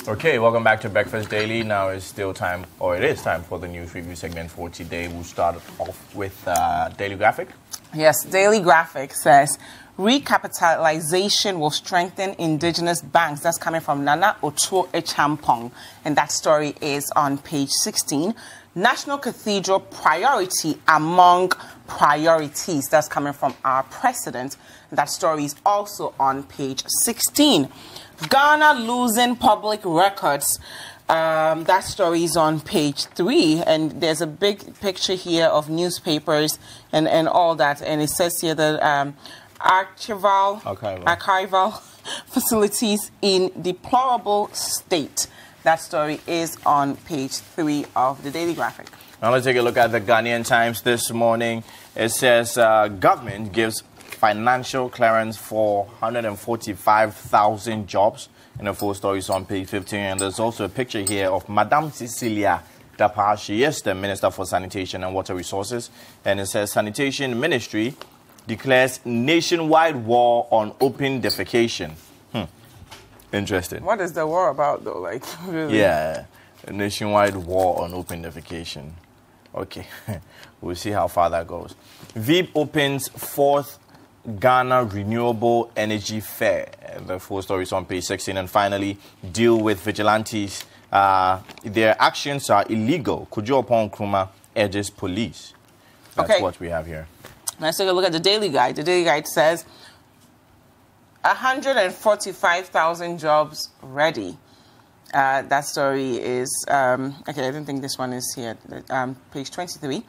Okay, welcome back to Breakfast Daily. Now it's still time, or it is time for the news review segment for today. We'll start off with Daily Graphic. Yes, Daily Graphic says recapitalization will strengthen indigenous banks. That's coming from Nana Otuo Echampong, and that story is on page 16. National Cathedral priority among priorities. That's coming from our president. That story is also on page 16. Ghana losing public records. That story is on page 3, and there's a big picture here of newspapers and all that, and it says here that archival facilities in deplorable state. That story is on page 3 of the Daily Graphic. Now let's take a look at the Ghanaian Times this morning. It says government gives financial clearance for 145,000 jobs. And the full story is on page 15. And there's also a picture here of Madame Cecilia Dapa. She is the Minister for Sanitation and Water Resources. And it says Sanitation Ministry declares nationwide war on open defecation. Interesting. What is the war about, though? Like, really? Yeah, a nationwide war on open defecation. Okay, we'll see how far that goes. VIP opens 4th Ghana Renewable Energy Fair. The full story is on page 16. And finally, deal with vigilantes. Their actions are illegal. Kujo Upon Nkrumah urges police. That's what we have here. Let's take a look at the Daily Guide. The Daily Guide says 145,000 jobs ready. That story is, okay, I didn't think this one is here. Page 23.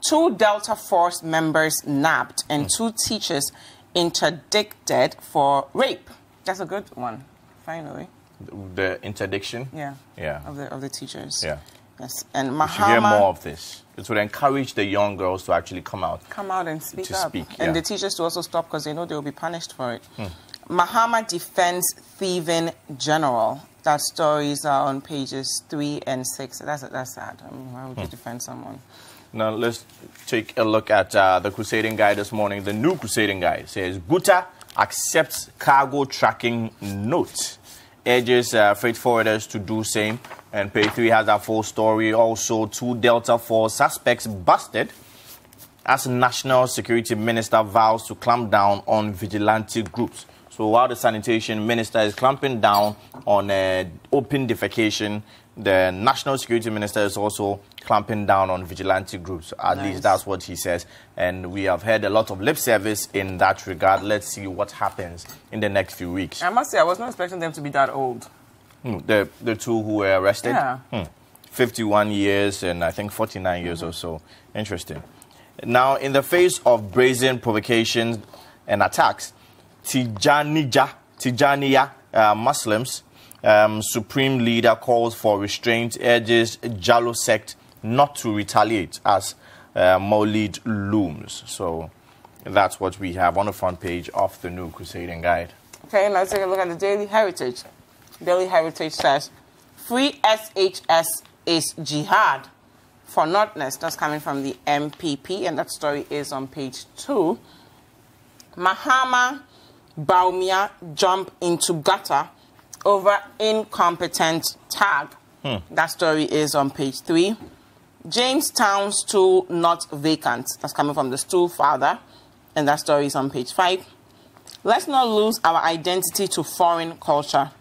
2 Delta Force members nabbed and 2 teachers interdicted for rape. That's a good one, finally. The interdiction? Yeah. Yeah. Of the teachers. Yeah. Yes. And Mahama. We should hear more of this. It would encourage the young girls to actually come out and speak up. Yeah. And the teachers to also stop because they know they will be punished for it. Mahama defends thieving general. That stories are on pages 3 and 6. That's sad. I mean, why would you defend someone? Now, let's take a look at the Crusading Guide this morning. The new Crusading Guide says, Buta accepts cargo tracking note. Urges freight forwarders to do same. And page 3 has that full story. Also, 2 Delta Force suspects busted as National Security Minister vows to clamp down on vigilante groups. So while the Sanitation Minister is clamping down on open defecation, the National Security Minister is also clamping down on vigilante groups. At least that's what he says. And we have heard a lot of lip service in that regard. Let's see what happens in the next few weeks. I must say, I was not expecting them to be that old. The 2 who were arrested? Yeah. 51 years and I think 49 years or so. Interesting. Now, in the face of brazen provocations and attacks, Tijaniya Muslims supreme leader calls for restraint, urges Jalo sect not to retaliate as Maulid looms. So that's what we have on the front page of the new Crusading Guide. Okay, let's take a look at the Daily Heritage. Daily Heritage says, free SHS is jihad for notness. That's coming from the MPP, and that story is on page 2. Mahama Baumia jump into gutter over incompetent tag. That story is on page 3. Jamestown stool not vacant. That's coming from the stool father, and that story is on page 5. Let's not lose our identity to foreign culture.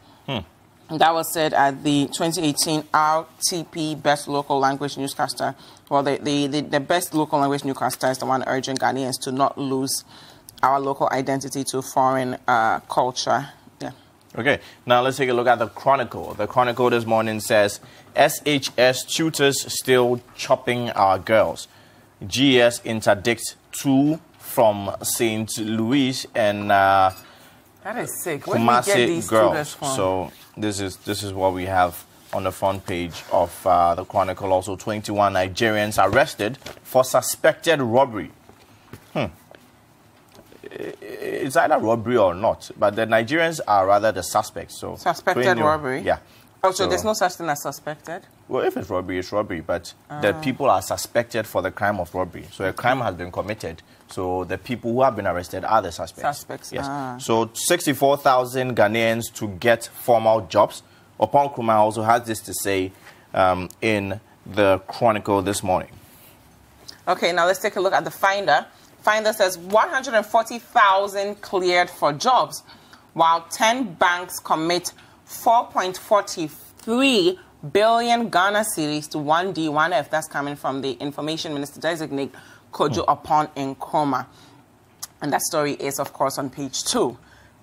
That was said at the 2018 RTP Best Local Language Newscaster. Well, the best local language newscaster is the one urging Ghanaians to not lose our local identity to foreign culture. Yeah. Okay, now let's take a look at the Chronicle. The Chronicle this morning says, SHS tutors still chopping our girls. GS interdicts 2 from St. Louis and that is sick. Where do we get these girls from? So this is what we have on the front page of the Chronicle. Also, 21 Nigerians arrested for suspected robbery. It's either robbery or not, but the Nigerians are rather the suspects. So suspected robbery? Yeah. Oh, so there's no such thing as suspected? Well, if it's robbery, it's robbery, but the people are suspected for the crime of robbery. So a crime has been committed. So the people who have been arrested are the suspects. Suspects, yes. So 64,000 Ghanaians to get formal jobs. Upon Nkrumah also has this to say in the Chronicle this morning. Okay, now let's take a look at the Finder. Finder says 140,000 cleared for jobs, while 10 banks commit 4.43 billion Ghana cedis to 1D, 1F. That's coming from the Information Minister Designate Kojo Upon Nkrumah. And that story is, of course, on page 2.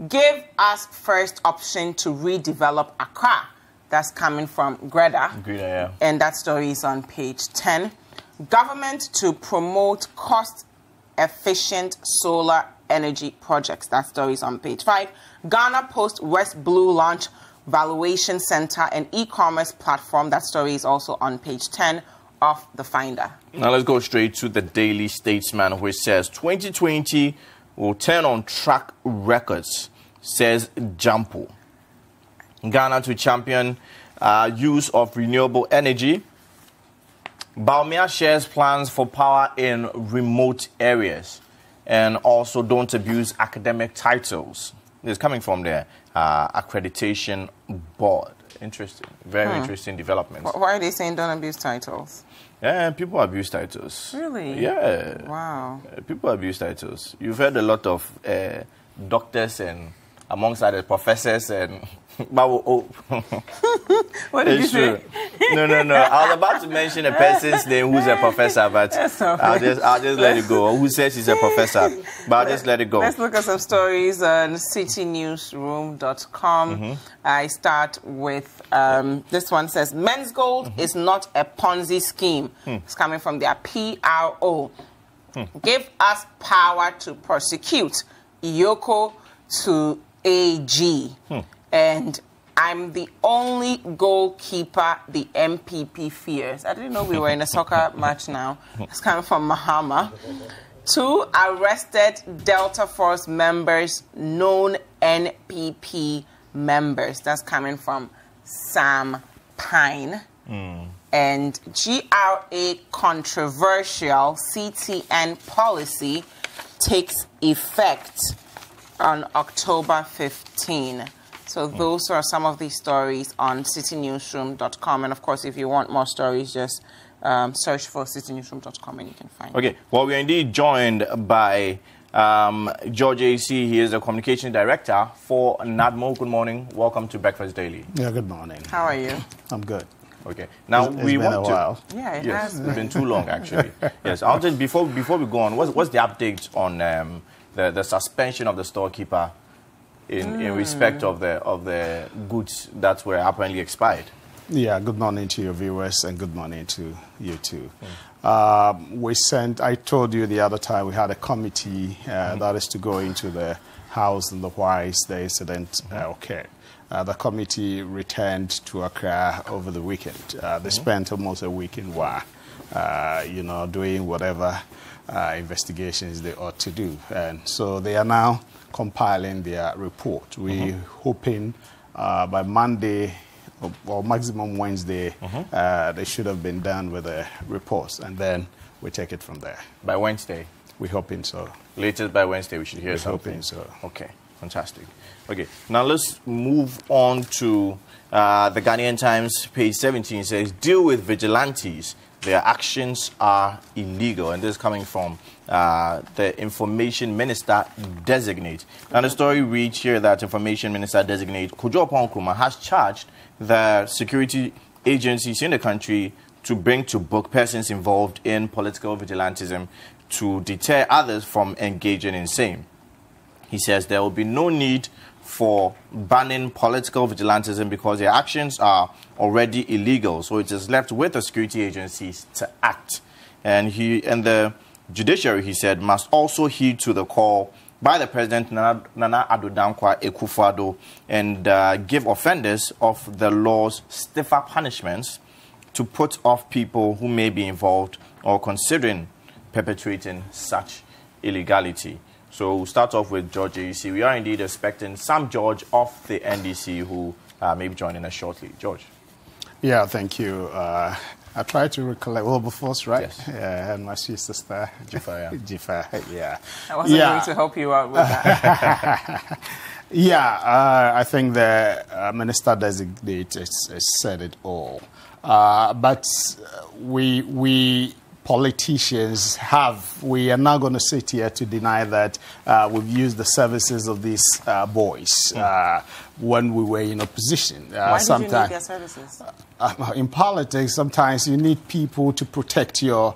Give us first option to redevelop Accra. That's coming from Greta. Yeah. And that story is on page 10. Government to promote cost-efficient solar energy projects. That story is on page 5. Ghana Post West Blue launch valuation center and e-commerce platform. That story is also on page 10 of the Finder. Now let's go straight to the Daily Statesman, which says 2020 will turn on track records, says Jampo. Ghana to champion use of renewable energy. Baumia shares plans for power in remote areas, and also don't abuse academic titles. This is coming from the accreditation board. Interesting, very interesting developments. Why are they saying don't abuse titles? Yeah, people abuse titles. Really? Yeah. Wow. People abuse titles. You've heard a lot of doctors and amongst other professors and What did you say? No. I was about to mention a person's name who's a professor, but I'll just let it go. Who says he's a professor? But I'll just let it go. Let's look at some stories on citynewsroom.com. I start with this one says Men's Gold is not a Ponzi scheme. It's coming from their PRO. Give us power to prosecute. Iyoko to AG. And I'm the only goalkeeper the MPP fears. I didn't know we were in a soccer match now. It's coming from Mahama. 2 arrested Delta Force members, known NPP members. That's coming from Sam Pine. And GRA controversial CTN policy takes effect on October 15. So those are some of these stories on citynewsroom.com. And, of course, if you want more stories, just search for citynewsroom.com and you can find it. Okay. Well, we are indeed joined by George A.C. He is the communication director for NADMO. Good morning. Welcome to Breakfast Daily. Yeah, good morning. How are you? I'm good. Okay. Now, it's been a while. Yeah, it yes, has it's been too long, actually. Yes. I'll just, before we go on, what's the update on the suspension of the storekeeper in respect of the goods that were apparently expired? Yeah, good morning to your viewers and good morning to you too. I told you the other time we had a committee that is to go into the house in the whilst the incident occurred. The committee returned to Accra over the weekend. They spent almost a week in Wa, doing whatever investigations they ought to do. And so they are now compiling their report. We're hoping by Monday or maximum Wednesday, they should have been done with the reports, and then we take it from there. By Wednesday? We're hoping so. Latest by Wednesday, we should hear something. Hoping so. Okay, fantastic. Okay, now let's move on to the Ghanaian Times, page 17. It says, deal with vigilantes. Their actions are illegal. And this is coming from the Information Minister Designate. And the story reads here that Information Minister Designate Kojo Nkrumah has charged the security agencies in the country to bring to book persons involved in political vigilantism to deter others from engaging in same. He says there will be no need for banning political vigilantism because their actions are already illegal. So it is left with the security agencies to act. And the judiciary, he said, must also heed to the call by the President Nana Addo Dankwa Akufo-Addo and give offenders of the laws stiffer punishments to put off people who may be involved or considering perpetrating such illegality. So we'll start off with George AEC. We are indeed expecting Sam George of the NDC who may be joining us shortly. George. Yeah, thank you. I tried to recollect Wilberforce, right? Yes. Yeah, and my sister, Jifa, yeah. I wasn't going to help you out with that. Yeah, I think the minister-designate has said it all. But we politicians we are not going to sit here to deny that we've used the services of these boys when we were in opposition. Why did you need their services? In politics, sometimes you need people to protect your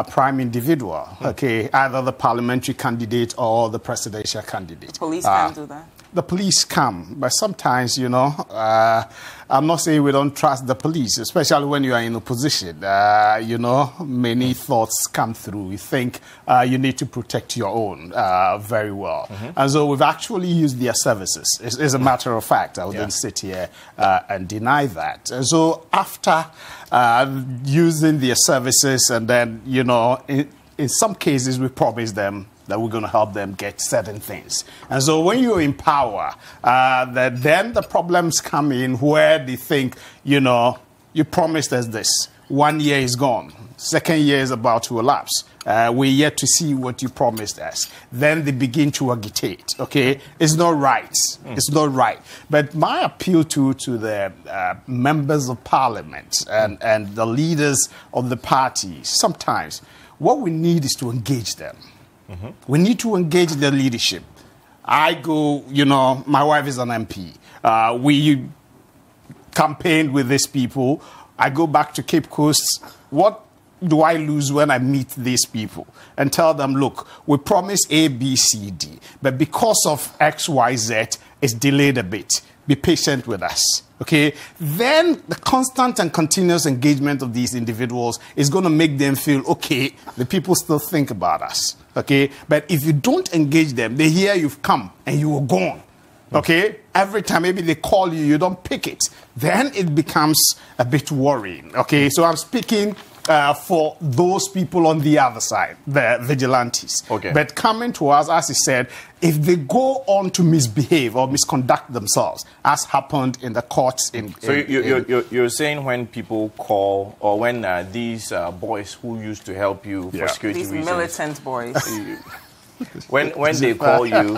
prime individual, okay? Either the parliamentary candidate or the presidential candidate. The police can't do that? The police come, but sometimes, you know, I'm not saying we don't trust the police, especially when you are in opposition. You know, many thoughts come through. You think you need to protect your own very well. And so we've actually used their services. It's a matter of fact. I wouldn't sit here and deny that. And so after using their services and then, you know, in some cases we promise them that we're going to help them get certain things. And so when you're in power, then the problems come in where they think, you know, you promised us this. 1 year is gone. Second year is about to elapse. We're yet to see what you promised us. Then they begin to agitate, okay? It's not right. It's not right. But my appeal to the members of parliament and the leaders of the party, sometimes what we need is to engage them. We need to engage the leadership. I go, you know, my wife is an MP. We campaigned with these people. I go back to Cape Coast. What do I lose when I meet these people and tell them, look, we promised A, B, C, D, but because of X, Y, Z, it's delayed a bit. Be patient with us, okay? Then the constant and continuous engagement of these individuals is going to make them feel, okay, the people still think about us, okay? But if you don't engage them, they hear you've come and you are gone, okay? Every time maybe they call you, you don't pick it. Then it becomes a bit worrying, okay? So I'm speaking for those people on the other side, the vigilantes. Okay. But coming to us, as he said, if they go on to misbehave or misconduct themselves, as happened in the courts So you're saying when people call, or when these boys who used to help you for security these reasons... militant boys. when they call you...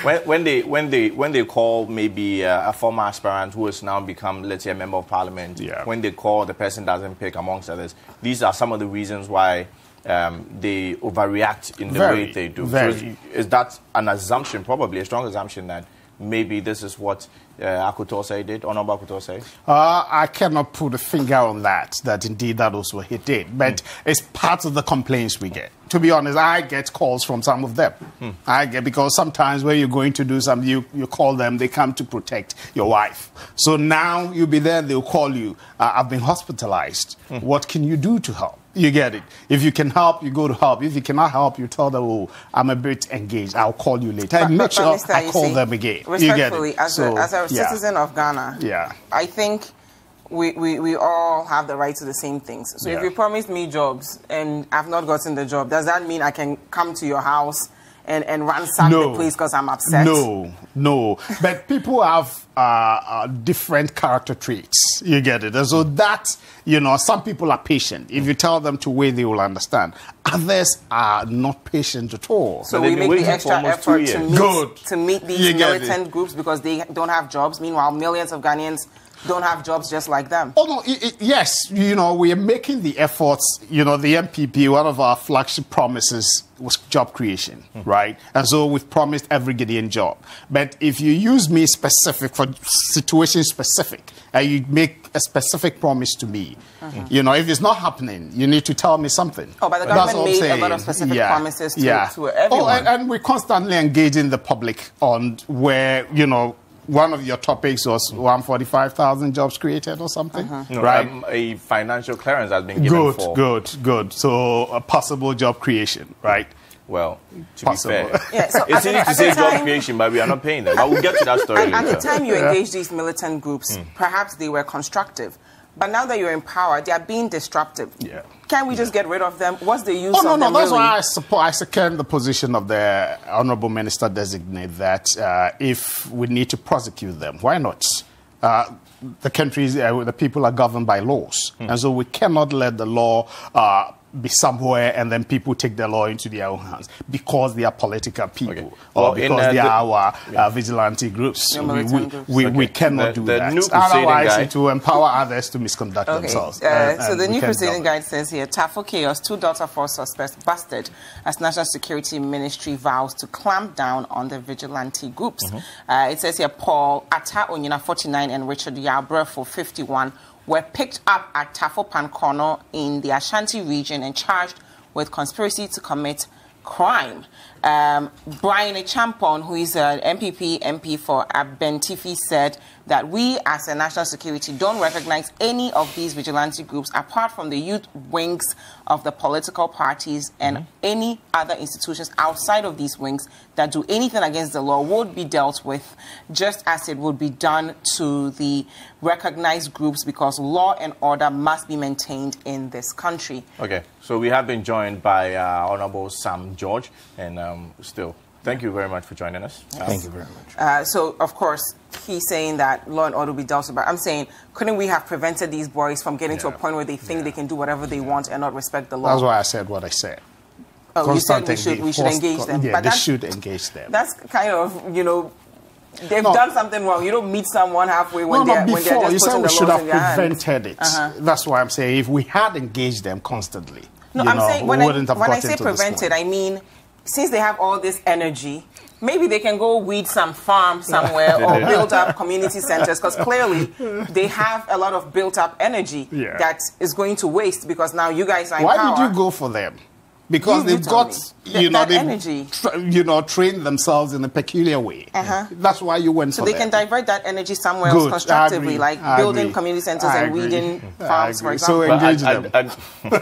When they call maybe a former aspirant who has now become, let's say, a member of parliament, when they call, the person doesn't pick, amongst others. These are some of the reasons why they overreact in the way they do. So is that an assumption, probably a strong assumption, that maybe this is what Akutosei did, Honorable Akutosei? I cannot put a finger on that indeed that was what he did. But it's part of the complaints we get. To be honest, I get calls from some of them. Because sometimes when you're going to do something, you call them, they come to protect your wife. So now you'll be there, they'll call you. I've been hospitalized. What can you do to help? You get it. If you can help, you go to help. If you cannot help, you tell them, oh, I'm a bit engaged. I'll call you later. And make sure I call them again. Respectfully, you get it. as a citizen of Ghana, I think we all have the right to the same things. So if you promised me jobs and I've not gotten the job, does that mean I can come to your house and ransack the place because I'm upset? No. But people have different character traits. You get it. And so that, you know, some people are patient. If you tell them to wait, they will understand. Others are not patient at all. So we make the extra effort to meet these militant groups because they don't have jobs. Meanwhile, millions of Ghanaians don't have jobs just like them. Oh, no, yes, you know, we are making the efforts. You know, the MPP, one of our flagship promises was job creation, right? And so we've promised every Ghanaian job. But if you use me specific for situation specific, and you make a specific promise to me, you know, if it's not happening, you need to tell me something. Oh, but the government made a lot of specific promises to everyone. Oh, and we constantly engage in the public on where, you know, one of your topics was 145,000 jobs created or something, right? A financial clearance has been given for. Good. So a possible job creation, right? Well, to be fair, so it's easy to say job creation, but we are not paying them. I will get to that story later. At the time you engaged these militant groups, perhaps they were constructive. But now that you're in power, they are being disruptive. Can't we just get rid of them? What's the use of them? No, that's why I second the position of the Honourable Minister Designate that if we need to prosecute them, why not? The countries, the people are governed by laws. And so we cannot let the law be somewhere and then people take the law into their own hands because they are political people or because they are our vigilante groups. We cannot do that. Otherwise, it will empower others to misconduct themselves. So the new Crusading Guide says here, Tafo chaos, 2 Delta Force suspects busted as National Security Ministry vows to clamp down on the vigilante groups. It says here, Paul Ata Onyina, 49, and Richard Yabrefo, 51, were picked up at Tafo Pankono in the Ashanti region and charged with conspiracy to commit crime. Brian Echampon, who is an MPP MP for Abentifi, said that we as a national security don't recognize any of these vigilante groups apart from the youth wings of the political parties, and any other institutions outside of these wings that do anything against the law would be dealt with just as it would be done to the recognized groups, because law and order must be maintained in this country. Okay, so we have been joined by Honorable Sam George, and still, thank you very much for joining us. Thank you very much. So, of course, he's saying that law and order will be dealt with. But I'm saying, couldn't we have prevented these boys from getting to a point where they think they can do whatever they want and not respect the law? That's why I said what I said. Oh, you said we should engage them. Yeah, they should engage them. That's kind of, you know, they've done something wrong. You don't meet someone halfway when they're just putting the laws in their hands. You said we should have prevented it. That's why I'm saying if we had engaged them constantly, I'm saying when I say prevented, I mean, since they have all this energy, maybe they can go weed some farm somewhere or build up community centers, because clearly they have a lot of built up energy that is going to waste because now you guys are in power. Why did you go for them? Because they've got, energy. Trained themselves in a peculiar way. That's why you went for them. So they can divert that energy somewhere else constructively, like building community centers and weeding farms, for example. So engage them.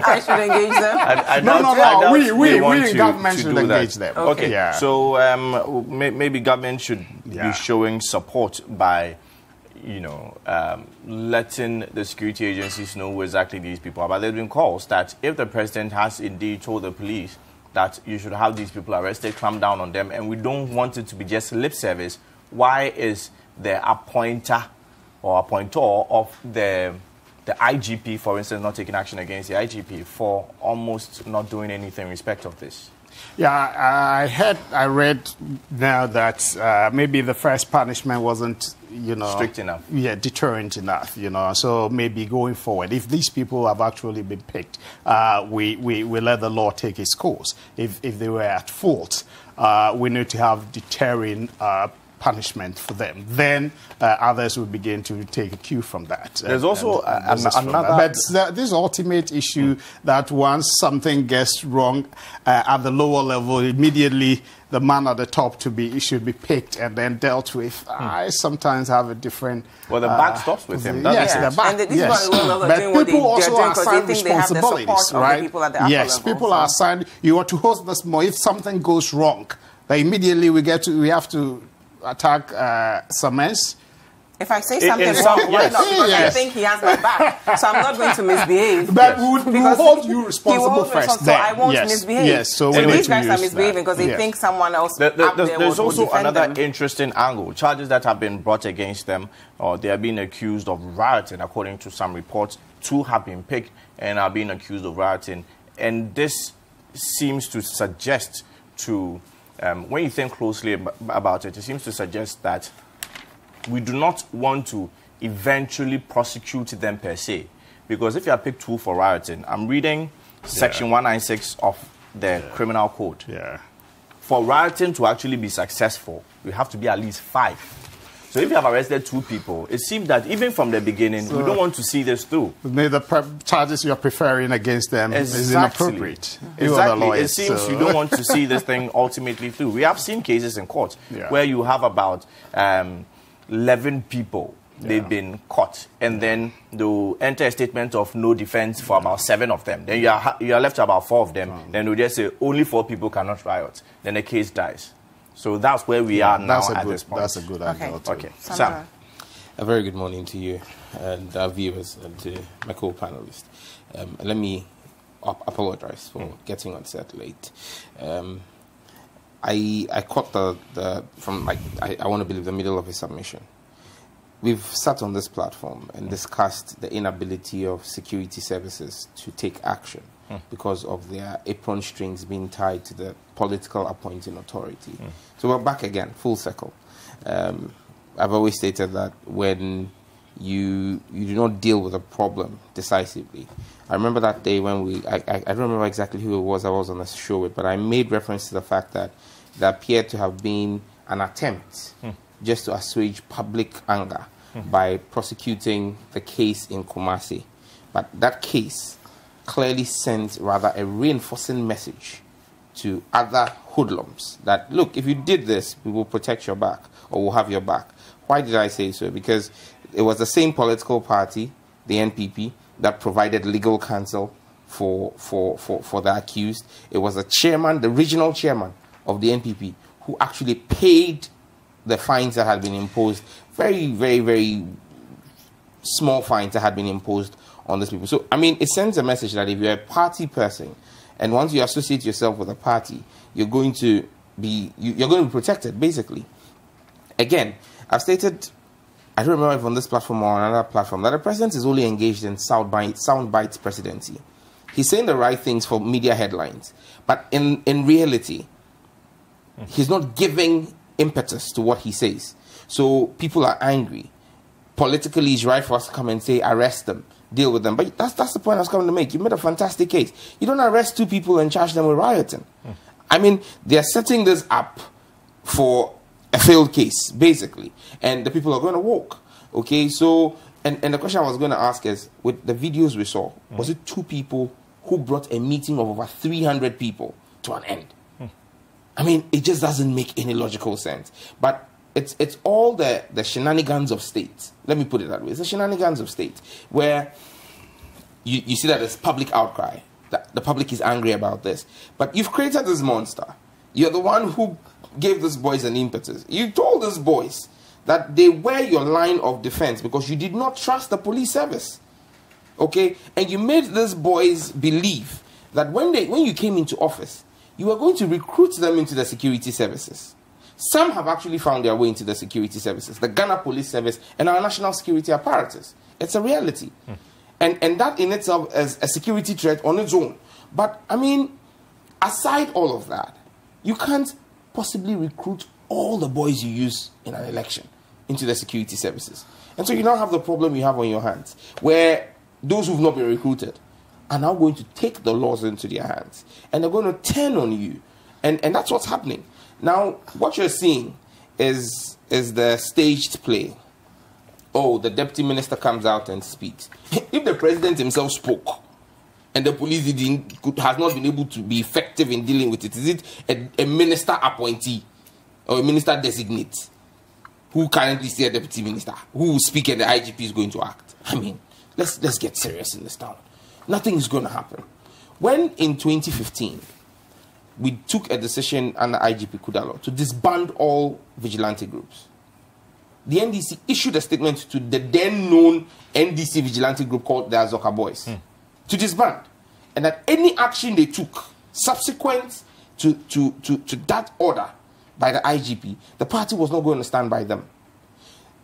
I should engage them? No. We government should engage them. Okay. So maybe government should be showing support by, letting the security agencies know who exactly these people are. But there have been calls that if the president has indeed told the police that you should have these people arrested, clamp down on them, and we don't want it to be just lip service, why is the appointer or appointor of the IGP, for instance, not taking action against the IGP for almost not doing anything in respect of this? Yeah, I read now that maybe the first punishment wasn't, strict enough. Yeah, deterrent enough, So maybe going forward, if these people have actually been picked, we let the law take its course. If they were at fault, we need to have deterring punishment for them. Then others will begin to take a cue from that. There's also another... But this ultimate issue that once something gets wrong at the lower level, immediately the man at the top should be picked and then dealt with. I sometimes have a different... Well, the back stops with him. Yes, the back. And but people also are assigned responsibilities, right? Yes, people are assigned. You are to host this more. If something goes wrong, then immediately we have to attack Samens. If I say something wrong, why not? Because I think he has my back, so I'm not going to misbehave. But we will hold you responsible first. So I won't misbehave. Yes, so these guys are misbehaving because they think someone else up there There's also another them. interesting angle. Charges that have been brought against them, or they are being accused of rioting, according to some reports. 2 have been picked and are being accused of rioting. And this seems to suggest to... when you think closely about it, it seems to suggest that we do not want to eventually prosecute them per se. Because if you have picked 2 for rioting, I'm reading Section 196 of the Criminal Code. For rioting to actually be successful, you have to be at least 5. So if you have arrested 2 people, it seems that even from the beginning, we don't want to see this through. The charges you're preferring against them is inappropriate. Exactly. It seems you don't want to see this thing ultimately through. We have seen cases in court where you have about 11 people. They've been caught, and then they'll enter a statement of no defense for about 7 of them. Then you are left to about 4 of them. Then they'll just say only 4 people cannot riot. Then the case dies. So that's where we are now at this point. That's a good angle. Okay. Sam. A very good morning to you and our viewers and to my co-panelists. Let me apologize for getting on set late. I caught I want to believe the middle of his submission. We've sat on this platform and discussed the inability of security services to take action because of their apron strings being tied to the political appointing authority. So we're back again, full circle. I've always stated that when you do not deal with a problem decisively. I remember that day when I don't remember exactly who it was I was on a show with, but I made reference to the fact that there appeared to have been an attempt just to assuage public anger by prosecuting the case in Kumasi. But that case clearly sends rather a reinforcing message to other hoodlums that, look, if you did this, we will protect your back or we'll have your back. Why did I say so? Because it was the same political party, the NPP, that provided legal counsel for the accused. It was the chairman, the regional chairman of the NPP, who actually paid the fines that had been imposed, very, very, very small fines that had been imposed on these people. So, I mean, it sends a message that if you're a party person, and once you associate yourself with a party, you're going to be protected, basically. Again, I've stated, I don't remember if on this platform or on another platform, that the president is only engaged in soundbites presidency. He's saying the right things for media headlines, but in reality, he's not giving impetus to what he says. So people are angry. Politically, it's right for us to come and say, arrest them, deal with them. But that's the point I was coming to make. You made a fantastic case. You don't arrest two people and charge them with rioting. I mean, they're setting this up for a failed case, basically. And the people are going to walk. Okay, so, and the question I was going to ask is, with the videos we saw, was it two people who brought a meeting of over 300 people to an end? I mean, it just doesn't make any logical sense. But it's all the shenanigans of state. Let me put it that way. It's the shenanigans of state, where you see that there's public outcry. That the public is angry about this. But you've created this monster. You're the one who gave these boys an impetus. You told these boys that they were your line of defense because you did not trust the police service. Okay? And you made these boys believe that when you came into office, you were going to recruit them into the security services. Some have actually found their way into the security services, the Ghana Police Service and our national security apparatus. It's a reality. And that in itself is a security threat on its own. But, I mean, aside all of that, you can't possibly recruit all the boys you use in an election into the security services. And so you now have the problem you have on your hands, where those who've not been recruited are now going to take the laws into their hands. And they're going to turn on you. And that's what's happening. Now, what you're seeing is the staged play. Oh, the deputy minister comes out and speaks. If the president himself spoke and the police has not been able to be effective in dealing with it, is it a minister appointee or a minister designate who currently is a deputy minister who will speak and the IGP is going to act? I mean, let's get serious in this town. Nothing is going to happen. When in 2015, we took a decision under IGP Kudalo to disband all vigilante groups, the NDC issued a statement to the then known NDC vigilante group called the Azoka Boys to disband, and that any action they took subsequent to that order by the IGP, the party was not going to stand by them.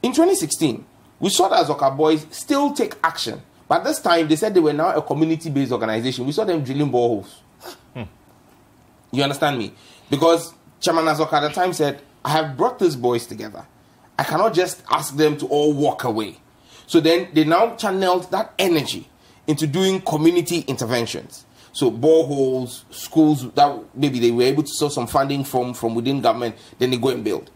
In 2016, we saw the Azoka Boys still take action, but this time they said they were now a community-based organization. We saw them drilling boreholes. You understand me? Because Chairman Azoka at the time said, I have brought these boys together. I cannot just ask them to all walk away. So then they now channeled that energy into doing community interventions. So boreholes, schools that maybe they were able to source some funding from within government, then they go and build.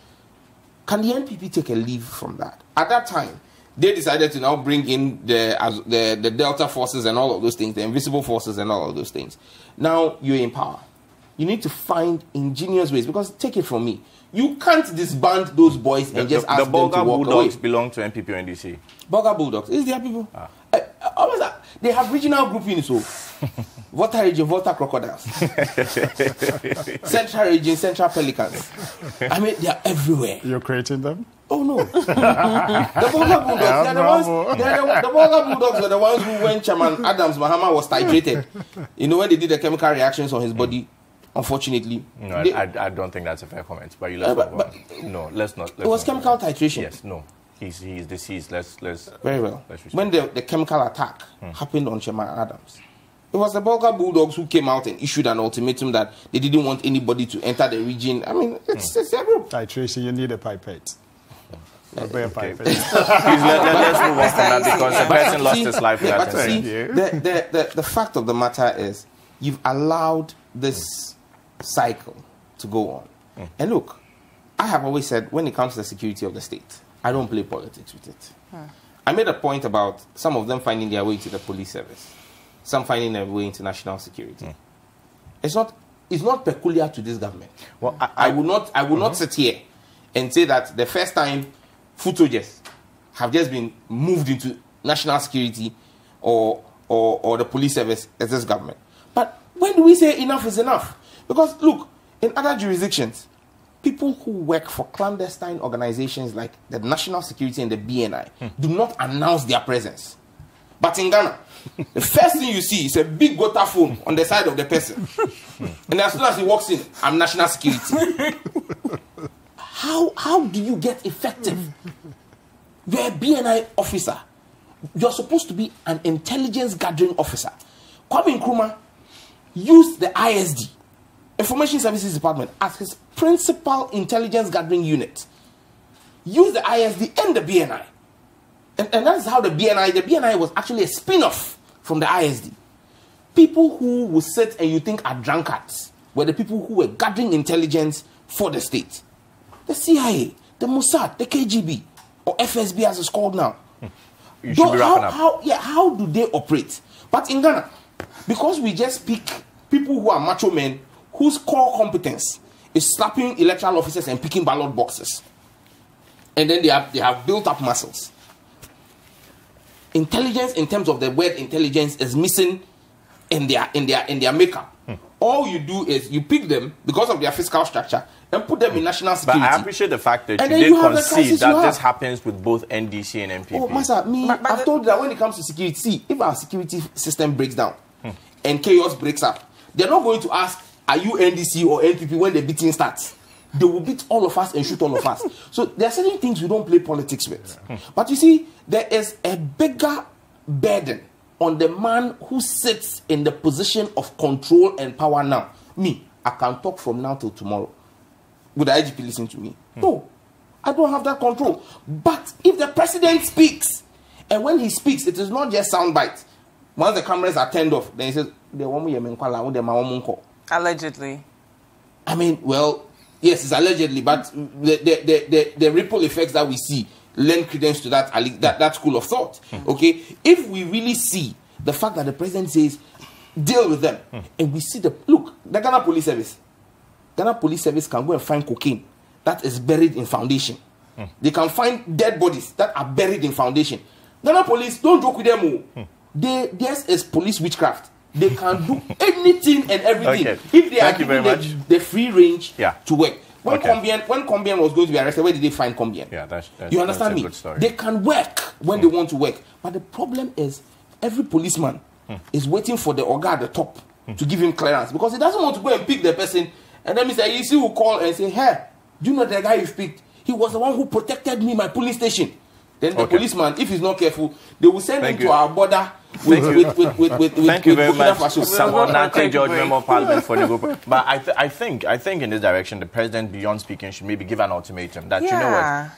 Can the NPP take a leave from that? At that time, they decided to now bring in the Delta forces and all of those things, the invisible forces and all of those things. Now you're in power. You need to find ingenious ways, because take it from me, you can't disband those boys and just ask them to walk away. The Bulgar Bulldogs belong to NPP or NDC? Bulgar Bulldogs, is their people. They have regional group units, so Volta region, Volta Crocodiles. Central region, Central Pelicans. I mean, they are everywhere. You're creating them? Oh no. The Bulgar Bulldogs, the Bulgar Bulldogs were the ones who, when Chairman Adams Mahama was titrated, you know, when they did the chemical reactions on his body, unfortunately. No, I don't think that's a fair comment. But no, let's not. It was chemical titration. Yes, no. He's deceased. Let's very well. Let's when the chemical attack happened on Chairman Adams, It was the Bulgar Bulldogs who came out and issued an ultimatum that they didn't want anybody to enter the region. I mean, it's a group. Tracy, you need a pipette. Let's move on from that because the person lost his life. But see, the fact of the matter is, you've allowed this cycle to go on. And look, I have always said, when it comes to the security of the state, I don't play politics with it. I made a point about some of them finding their way to the police service, some finding their way into national security. It's not peculiar to this government. Well, I will not sit here and say that the first time foot soldiers have just been moved into national security or the police service as this government. But when do we say enough is enough? Because look, in other jurisdictions, people who work for clandestine organizations like the National Security and the BNI do not announce their presence. But in Ghana, the first thing you see is a big water phone on the side of the person. And as soon as he walks in, I'm National Security. How do you get effective? You're a BNI officer. You're supposed to be an intelligence gathering officer. Kwame Nkrumah used the ISD, Information Services Department, as his principal intelligence gathering unit. Used the ISD and the BNI. And that's how the BNI was actually a spin-off from the ISD. People who would sit and you think are drunkards were the people who were gathering intelligence for the state. The CIA, the Mossad, the KGB, or FSB as it's called now. You should be wrapping up. How do they operate? But in Ghana, because we just pick people who are macho men whose core competence is slapping electoral officers and picking ballot boxes, and then they have built up muscles. Intelligence, in terms of the word intelligence, is missing in their makeup. All you do is you pick them because of their fiscal structure and put them in national security. But I appreciate the fact that you did concede that this happens with both NDC and MPP. Oh, Master, I've told you that when it comes to security, see, if our security system breaks down and chaos breaks up, they're not going to ask, are you NDC or NPP when the beating starts? They will beat all of us and shoot all of us. So there are certain things we don't play politics with. But you see, there is a bigger burden on the man who sits in the position of control and power now. Me, I can talk from now till tomorrow. Would the IGP listen to me? No, I don't have that control. But if the president speaks, and when he speaks, it is not just sound bites. Once the cameras are turned off, then he says, allegedly. I mean, well, yes, it's allegedly, but the ripple effects that we see lend credence to that school of thought. Okay, if we really see the fact that the president says deal with them, and we see the Ghana Police Service can go and find cocaine that is buried in foundation. They can find dead bodies that are buried in foundation. Ghana Police, don't joke with them. Theirs is police witchcraft. They can do anything and everything if they are given the free range to work. When Combien was going to be arrested, where did they find Combien? Yeah, that's you understand me? They can work when they want to work. But the problem is, every policeman is waiting for the Oga at the top to give him clearance, because he doesn't want to go and pick the person. And then Mr. Yisi will call and say, hey, do you know the guy you picked? He was the one who protected me, my police station. Then the policeman, if he's not careful, they will send him to our border with Thank you very much. Someone not take George Memo Parliament for the group. But I think in this direction, the president, beyond speaking, should maybe give an ultimatum that, you know what,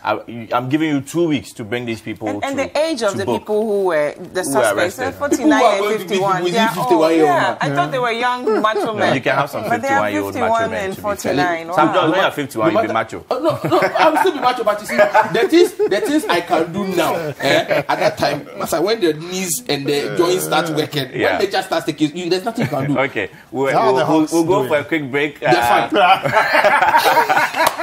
I'm giving you 2 weeks to bring these people and the age of the people who were the suspects, 49 and 51. I thought they were young macho men. You can have some 51-year-old macho men. And 49. Some when you're 51, you'll be macho. No, I'll still be macho, but you see, the things I can do now, at that time, when the knees and the joints start working, when they just start taking, there's nothing you can do. Okay, we'll go for a quick break. They're fine.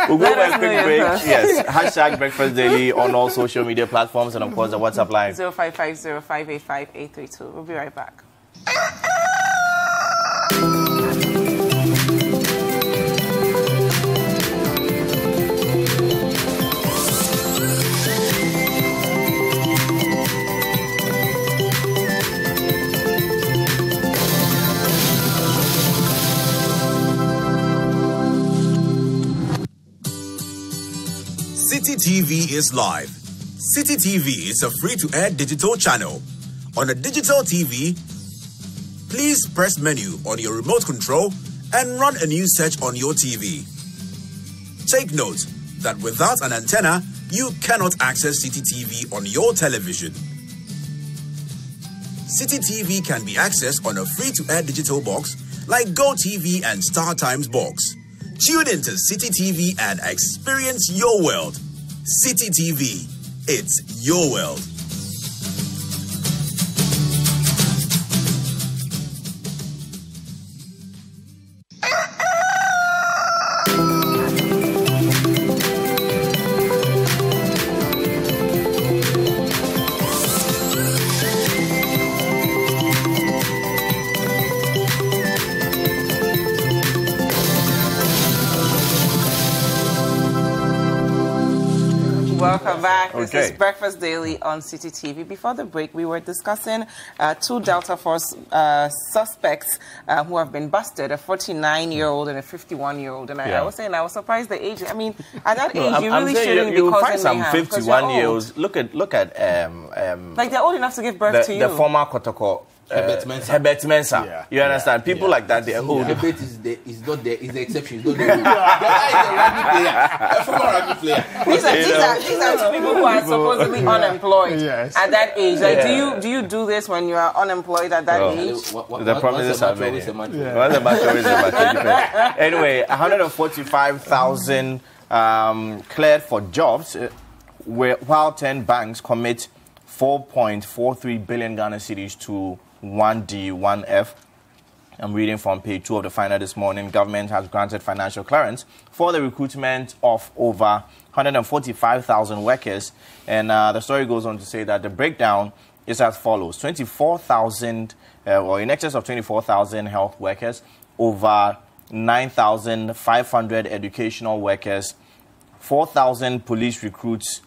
We'll go for a quick break. Yes, hashtag Breakfast Daily on all social media platforms, and of course the WhatsApp line 0550585832. We'll be right back. City TV is live. City TV is a free-to-air digital channel. On a digital TV, please press menu on your remote control and run a new search on your TV. Take note that without an antenna, you cannot access City TV on your television. City TV can be accessed on a free-to-air digital box like GoTV and StarTimes box. Tune into City TV and experience your world. City TV, it's your world. Welcome back. This is Breakfast Daily on City TV. Before the break, we were discussing two Delta Force suspects who have been busted, a 49-year-old and a 51-year-old. And I was saying I was surprised the age. I mean, at that age, you really shouldn't be causing mayhem. You find some 51-year-olds. Look at like they're old enough to give birth to you. The former Kotoko. Herbert Mensah. Yeah. You understand? People like that, they're old. Herbert is the exception. He's not the rule. The guy is a rugby player. A former rugby player. These are two people who are supposedly unemployed at that age. Like, do you do this when you are unemployed at that age? The promises are many. Anyway, 145,000 cleared for jobs, while 10 banks commit 4.43 billion Ghana cedis to 1D, 1F. I'm reading from page 2 of the final this morning. Government has granted financial clearance for the recruitment of over 145,000 workers. And the story goes on to say that the breakdown is as follows. 24,000, or in excess of 24,000 health workers, over 9,500 educational workers, 4,000 police recruits,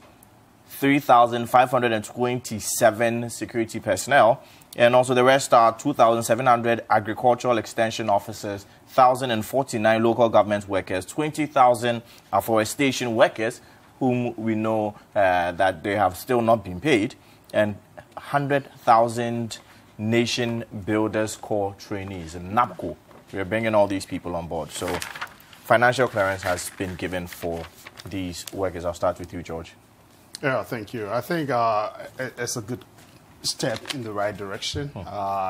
3,527 security personnel, and also the rest are 2,700 agricultural extension officers, 1,049 local government workers, 20,000 afforestation workers, whom we know that they have still not been paid, and 100,000 Nation Builders Corps trainees, NAPCO. We're bringing all these people on board. So financial clearance has been given for these workers. I'll start with you, George. Yeah, thank you. I think it's a good step in the right direction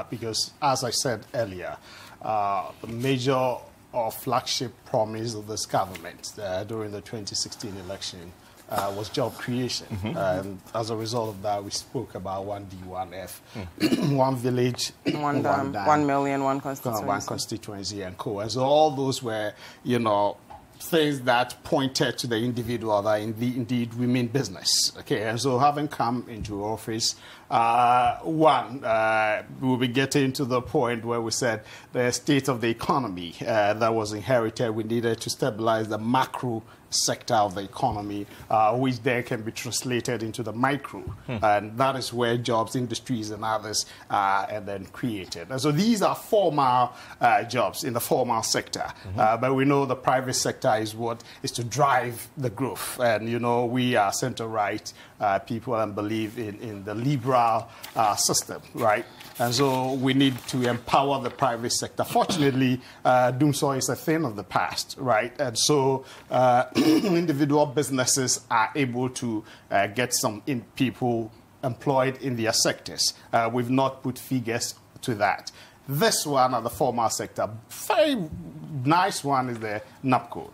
because, as I said earlier, the major or flagship promise of this government during the 2016 election was job creation. And as a result of that, we spoke about 1D, 1F, one village, one dam, 1 million, one constituency. One constituency and co. And so all those were, you know, things that pointed to the individual that indeed we mean business. Okay, and so having come into office, we'll be getting to the point where we said the state of the economy that was inherited, we needed to stabilize the macro sector of the economy, which then can be translated into the micro. And that is where jobs, industries, and others are then created. And so these are formal jobs in the formal sector. But we know the private sector is what is to drive the growth. And, you know, we are center-right people and believe in the liberal system, right? And so we need to empower the private sector. Fortunately, doing so is a thing of the past, right? And so individual businesses are able to get some people employed in their sectors. We've not put figures to that. This one of the formal sector, very nice one is the NAPCO.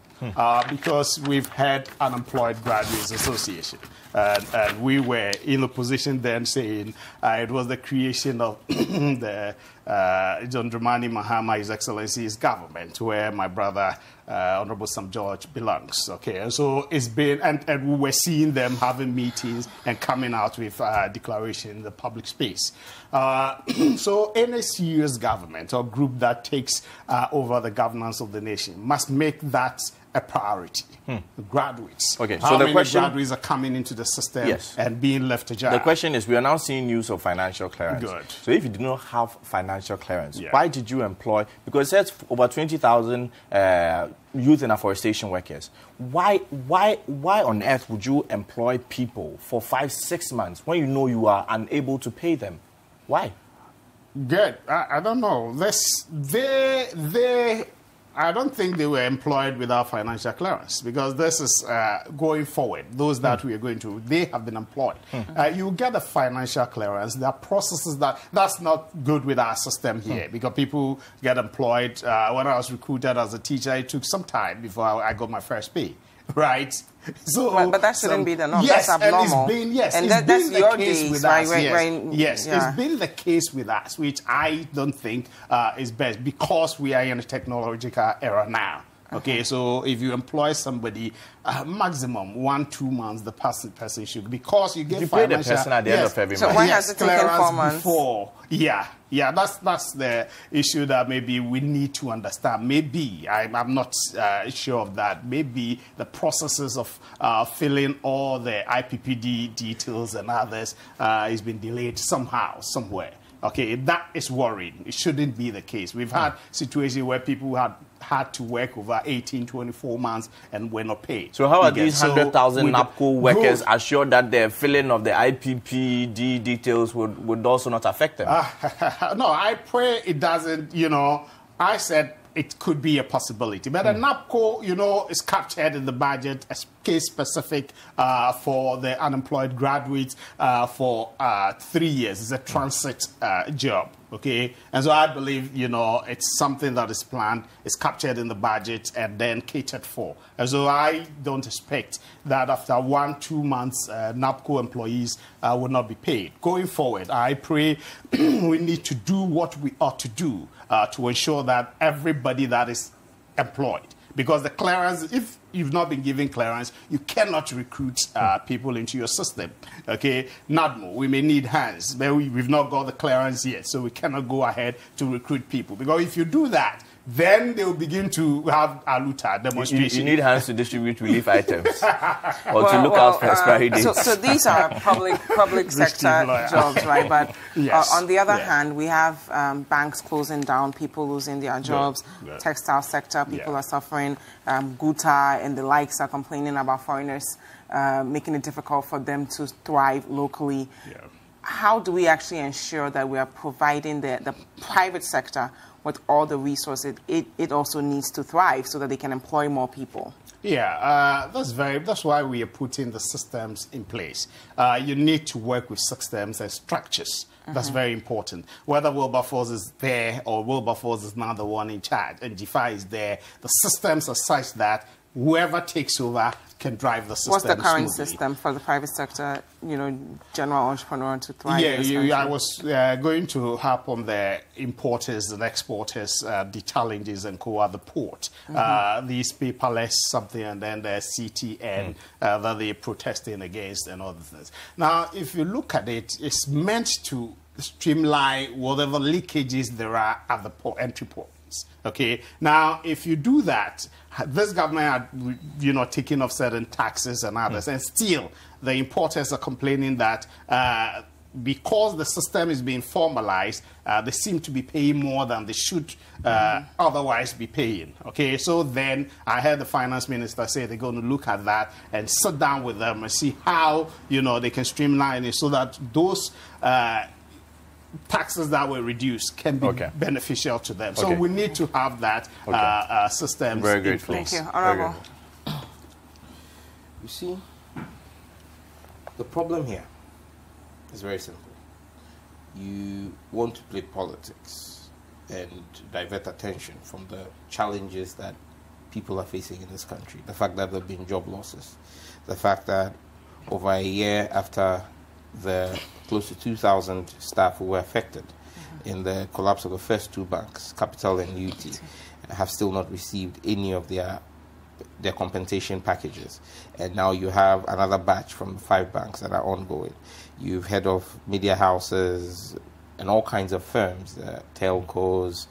Because we've had Unemployed Graduates Association. And we were in a position then saying it was the creation of the John Dramani Mahama, His Excellency's government, where my brother, Honorable Sam George, belongs. Okay, and so it's been, and we were seeing them having meetings and coming out with declaration in the public space. So any serious government or group that takes over the governance of the nation must make that a priority. Graduates. Okay, so the question, graduates are coming into the system and being left ajar. The question is, we are now seeing news of financial clearance. Good. So if you do not have financial clearance, why did you employ? Because it says over 20,000 youth and afforestation workers. Why on earth would you employ people for 5-6 months when you know you are unable to pay them? Why? Good. I don't know. I don't think they were employed without financial clearance, because this is going forward. Those that we are going to, they have been employed. You get a financial clearance. There are processes that's not good with our system here, because people get employed. When I was recruited as a teacher, it took some time before I got my first pay. Right? So, but that shouldn't be the norm. Yes, that's abnormal. And it's been, that's the your case days, with right? us. Yes, yeah. It's been the case with us, which I don't think is best, because we are in a technological era now. Okay, so if you employ somebody, maximum 1-2 months, the person should, because you get pay the person at the end of every month. So why has it taken 4 months? Before. Yeah, that's the issue that maybe we need to understand. Maybe, I'm not sure of that. Maybe the processes of filling all the IPPD details and others has been delayed somehow, somewhere. Okay, that is worrying. It shouldn't be the case. We've had situations where people had to work over 18, 24 months and were not paid. So how are these 100,000 NAPCO workers assured that the filling of the IPPD details would also not affect them? No, I pray it doesn't, I said it could be a possibility. But a NAPCO, is captured in the budget as case specific for the unemployed graduates for 3 years. It's a transit job. Okay, and so I believe, it's something that is planned, is captured in the budget, and then catered for. And so I don't expect that after 1-2 months, NAPCO employees will not be paid. Going forward, I pray we need to do what we ought to do to ensure that everybody that is employed, because the clearance, if you've not been given clearance, you cannot recruit people into your system. Okay, NADMO, we may need hands, but we've not got the clearance yet, so we cannot go ahead to recruit people. Because if you do that, then they will begin to have aluta demonstration. You need hands to distribute relief items or to look out for expiry dates. So these are public sector jobs, right? But yes. On the other hand, we have banks closing down, people losing their jobs, textile sector, people are suffering, Guta and the likes are complaining about foreigners making it difficult for them to thrive locally. How do we actually ensure that we are providing the private sector with all the resources it also needs to thrive so that they can employ more people? That's why we are putting the systems in place. You need to work with systems and structures. That's very important. Whether Wilberforce is there or Wilberforce is not the one in charge and GFI is there, the systems are such that whoever takes over can drive the system. What's the current smoothly. system for the private sector, general entrepreneur to thrive? I was going to harp on the importers and exporters, the challenges and the port. These paperless something, and then the CTN that they're protesting against and other things. Now, if you look at it, it's meant to streamline whatever leakages there are at the entry ports. Okay. Now, if you do that, this government had, taken off certain taxes and others, and still the importers are complaining that because the system is being formalized, they seem to be paying more than they should otherwise be paying. Okay, so then I heard the finance minister say they're going to look at that and sit down with them and see how they can streamline it so that those taxes that were reduced can be beneficial to them. So we need to have that system in place. Thank you. Honorable. You see, the problem here is very simple. You want to play politics and divert attention from the challenges that people are facing in this country. The fact that there have been job losses. The fact that over a year after the close to 2,000 staff who were affected in the collapse of the first two banks, Capital and UT, have still not received any of their compensation packages. And now you have another batch from the 5 banks that are ongoing. You've heard of media houses and all kinds of firms, telcos,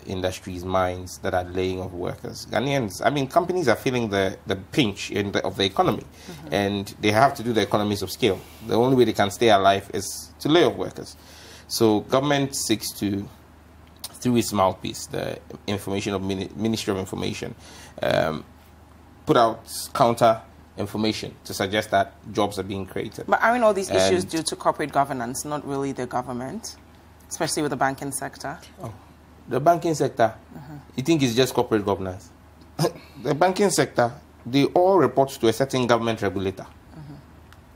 industries, mines that are laying off workers. Ghanaians, companies are feeling the pinch of the economy, and they have to do the economies of scale. The only way they can stay alive is to lay off workers. So government seeks to, through its mouthpiece, the Ministry of Information, put out counter information to suggest that jobs are being created. But aren't all these issues due to corporate governance, not really the government? especially with the banking sector? Oh, the banking sector, you think it's just corporate governance? The banking sector, they all report to a certain government regulator.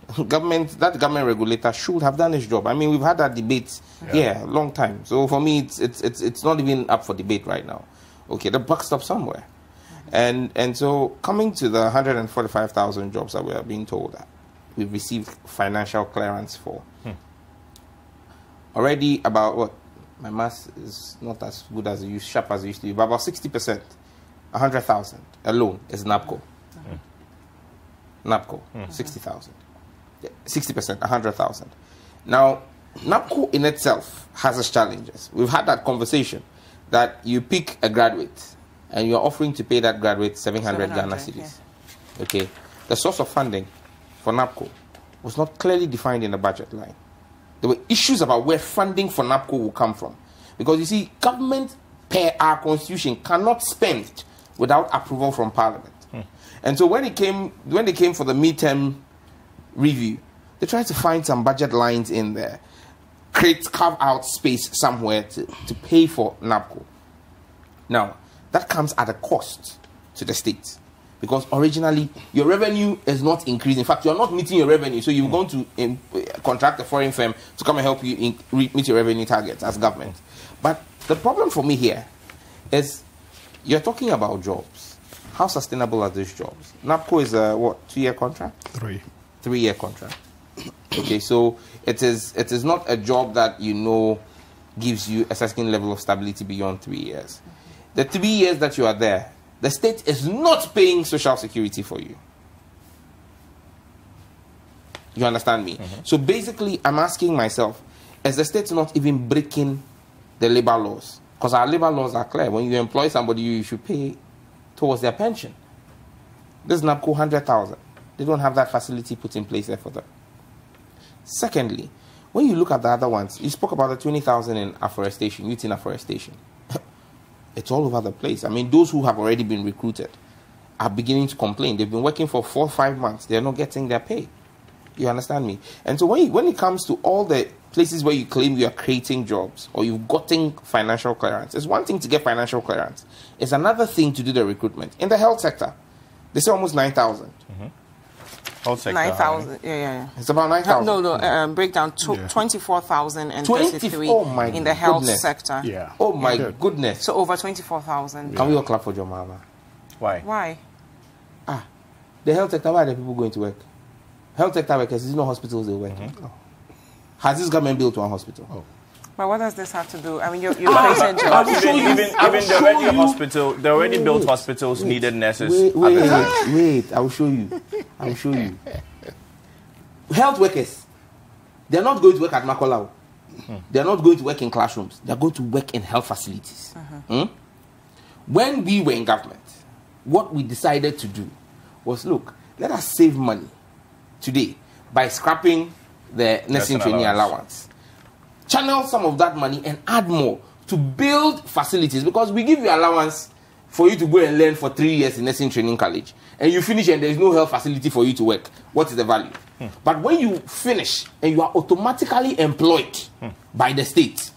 That government regulator should have done his job. I mean, we've had that debate here a long time. So for me, it's not even up for debate right now. Okay, the buck stops somewhere. And so coming to the 145,000 jobs that we are being told that we've received financial clearance for. Already about what? My math is not as good as it used, sharp as it used to be, but about 60%, 100,000 alone is NAPCO. NAPCO, 60,000. 60%, 100,000. Now, NAPCO in itself has its challenges. We've had that conversation that you pick a graduate and you're offering to pay that graduate 700 Ghana cedis. Yeah. Okay. The source of funding for NAPCO was not clearly defined in the budget line. There were issues about where funding for NAPCO will come from. Because you see, government per our constitution cannot spend without approval from Parliament. And so when they came for the midterm review, they tried to find some budget lines in there, carve out space somewhere to pay for NAPCO. Now, that comes at a cost to the state. Because originally, your revenue is not increasing. In fact, you are not meeting your revenue. So you're going to contract a foreign firm to come and help you meet your revenue targets as government. But the problem for me here is you're talking about jobs. How sustainable are these jobs? NAPCO is a, what, 2-year contract? 3-year contract. Okay, so it is not a job that you know gives you a certain level of stability beyond 3 years. The 3 years that you are there, the state is not paying social security for you. You understand me? So basically, I'm asking myself, is the state not even breaking the labor laws? Because our labor laws are clear. When you employ somebody, you should pay towards their pension. This is NAPCO 100,000. They don't have that facility put in place there for them. Secondly, when you look at the other ones, you spoke about the 20,000 in afforestation, youth in afforestation. It's all over the place. I mean, those who have already been recruited are beginning to complain. They've been working for 4 or 5 months. They're not getting their pay. You understand me? And so when it comes to all the places where you claim you are creating jobs or you've gotten financial clearance, it's one thing to get financial clearance. It's another thing to do the recruitment. In the health sector, they say almost 9,000. Health sector. 9,000. Yeah. It's about 9,000. No. Breakdown 24,000 and 33 in the health sector. Yeah. Oh my goodness. So over 24,000. Can we all clap for John Mama? Why? The health sector, why are the people going to work? Health sector workers, it's not hospitals they work. Has this government built one hospital? But what does this have to do? I mean, you're creating jobs. Even the already built hospitals needed nurses. Wait, I will show you. Health workers, they're not going to work at Makolau. They're not going to work in classrooms. They're going to work in health facilities. When we were in government, what we decided to do was, look, let us save money today by scrapping the nursing training allowance. Channel some of that money and add more to build facilities, because we give you allowance for you to go and learn for 3 years in nursing training college, and you finish and there is no health facility for you to work. What is the value? But when you finish and you are automatically employed by the state,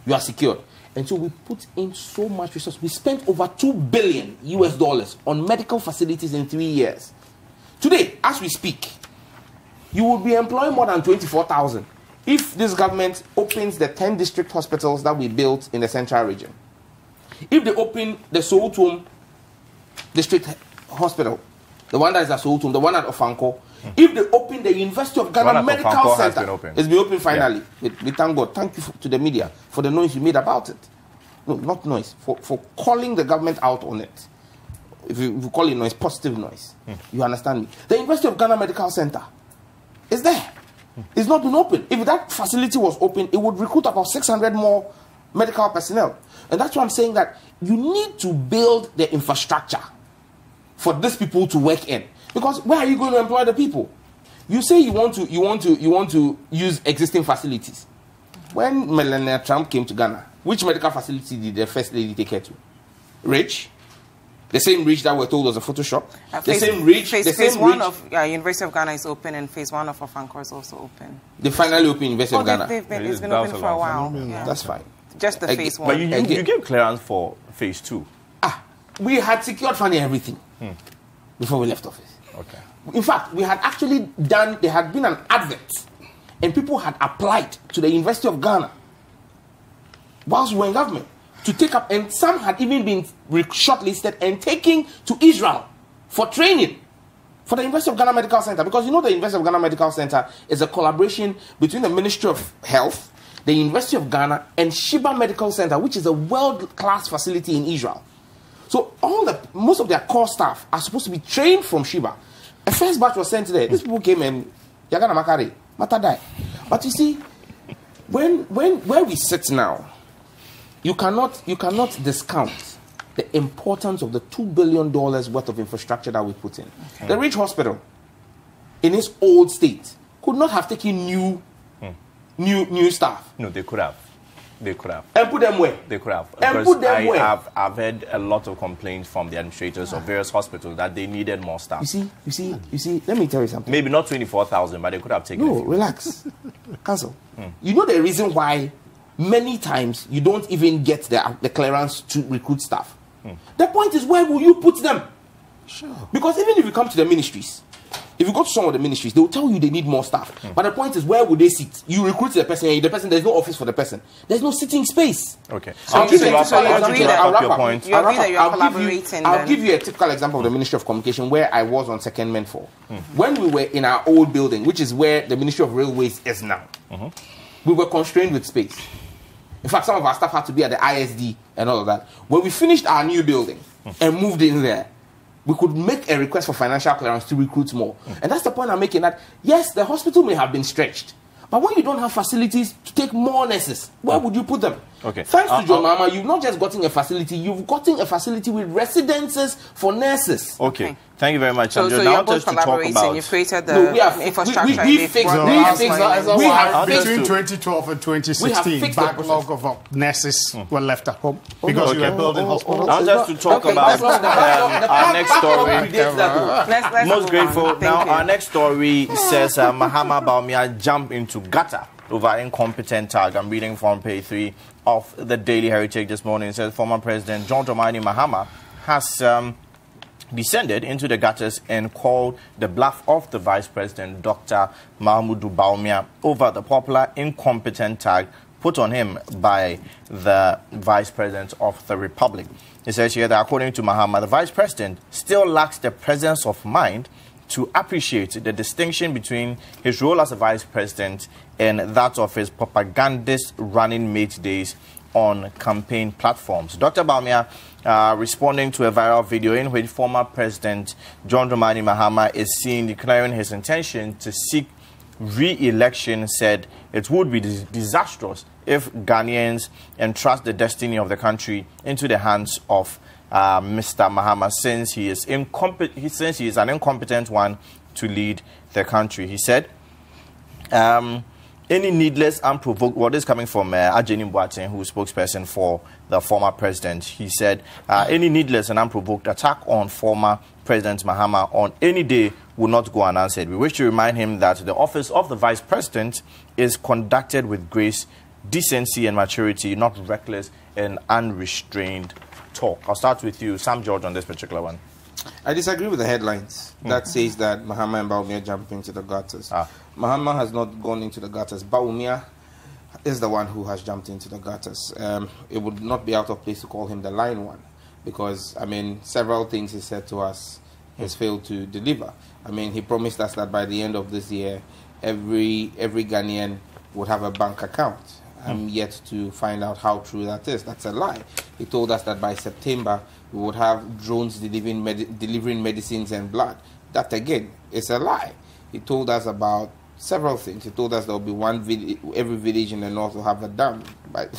you are secured. And so we put in so much resource. We spent over $2 billion US on medical facilities in 3 years. Today, as we speak, you will be employing more than 24,000 if this government opens the 10 district hospitals that we built in the central region. If they open the Soweto district hospital, the one that is at Soweto, the one at Ofanko, if they open the University of Ghana Medical Center, it's been opened finally. We thank God. Thank you to the media for the noise you made about it. No, not noise, for calling the government out on it. If you call it noise, positive noise. You understand me? The University of Ghana Medical Center is there. It's not been open. If that facility was open, it would recruit about 600 more medical personnel. And that's why I'm saying that you need to build the infrastructure for these people to work in. Because where are you going to employ the people? You say you want to use existing facilities. When Melania Trump came to Ghana, which medical facility did the first lady take her to? Rich? The same reach that we're told was a Photoshop. The same reach. Phase one of University of Ghana is open, and phase one of Afanko is also open. They finally opened University of Ghana. It's been open for a while. Yeah. That's fine. Just the phase one. But you gave clearance for phase 2. We had secured funding and everything before we left office. Okay. In fact, we had actually done, there had been an advert and people had applied to the University of Ghana whilst we were in government to take up, and some had even been shortlisted and taken to Israel for training for the University of Ghana Medical Center, because you know the University of Ghana Medical Center is a collaboration between the Ministry of Health, the University of Ghana, and Sheba Medical Center, which is a world-class facility in Israel. So most of their core staff are supposed to be trained from Sheba. A first batch was sent there. These people came and Yagana Makari, Matadai. But you see, where we sit now, you cannot discount the importance of the $2 billion worth of infrastructure that we put in. Okay. The Ridge Hospital, in its old state, could not have taken new staff. No, they could have. They could have. And put them where? They could have. And because put them where? I've heard a lot of complaints from the administrators of various hospitals that they needed more staff. You see, let me tell you something. Maybe not 24,000, but they could have taken No, relax. Cancel. You know the reason why many times you don't even get the clearance to recruit staff? The point is, where will you put them? Sure. Because even if you come to the ministries, if you go to some of the ministries, they will tell you they need more staff. But the point is, where would they sit? You recruit the person, and there's no office for the person. There's no sitting space. Okay. So you wrap up your point. You agree that you are collaborating. I'll give you a typical example of the Ministry of Communication where I was on secondment for. When we were in our old building, which is where the Ministry of Railways is now, we were constrained with space. In fact, some of our staff had to be at the ISD and all of that. When we finished our new building and moved in there, we could make a request for financial clearance to recruit more. And that's the point I'm making, that, yes, the hospital may have been stretched, but when you don't have facilities to take more nurses, where would you put them? Okay. Thanks to John Mama, you've not just gotten a facility, you've gotten a facility with residences for nurses. Okay. Thank you very much. So you're both collaborating. You've created the infrastructure. We fixed between 2012 and 2016, backlog of nurses were left at home because we were building hospitals. Now just to talk about our next story. Most grateful. Now our next story says Mahama Bawumia jumped into gutter over incompetent tag. I'm reading from page 3 of the Daily Heritage this morning. It says former President John Dramani Mahama has descended into the gutters and called the bluff of the Vice President, Dr. Mahamudu Bawumia, over the popular incompetent tag put on him by the Vice President of the Republic. It says here that according to Mahama, the Vice President still lacks the presence of mind to appreciate the distinction between his role as a Vice President and that of his propagandist running mate days on campaign platforms. Dr. Bawumia, responding to a viral video in which former President John Dramani Mahama is seen declaring his intention to seek re-election, said it would be disastrous if Ghanaians entrust the destiny of the country into the hands of Mr. Mahama, since he is an incompetent one to lead the country. He said, any needless, unprovoked, what is coming from Ajeni Boateng, who is spokesperson for the former president. He said, any needless and unprovoked attack on former President Mahama on any day will not go unanswered. We wish to remind him that the office of the Vice President is conducted with grace, decency and maturity, not reckless and unrestrained talk. I'll start with you, Sam George, on this particular one. I disagree with the headlines that says that Mahama and Bawumia jumped into the gutters. Mahama has not gone into the gutters. Bawumia is the one who has jumped into the gutters. It would not be out of place to call him the line one, because, I mean, several things he said to us has failed to deliver. I mean, he promised us that by the end of this year, every Ghanaian would have a bank account. I'm yet to find out how true that is. That's a lie. He told us that by September, we would have drones delivering medicines and blood. That, again, is a lie. He told us about several things. He told us there will be every village in the north will have a dam. But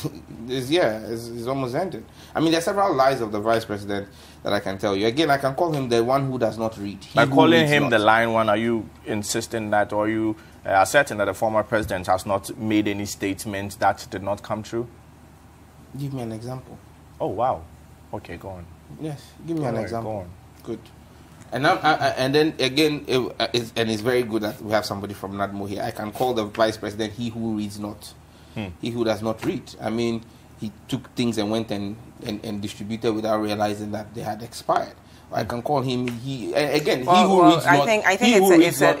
this year is almost ended. I mean, there are several lies of the Vice President that I can tell you. Again, I can call him the one who does not read. By calling him the line one, are you insisting that, or are you asserting that the former president has not made any statement that did not come true? Give me an example. Oh, wow. Okay, go on. Yes, give me an example. Go on. Good. And then again, it's very good that we have somebody from NADMO here. I can call the vice president he who reads not, he who does not read. I mean, he took things and went and distributed without realizing that they had expired. I can call him he who reads not. I think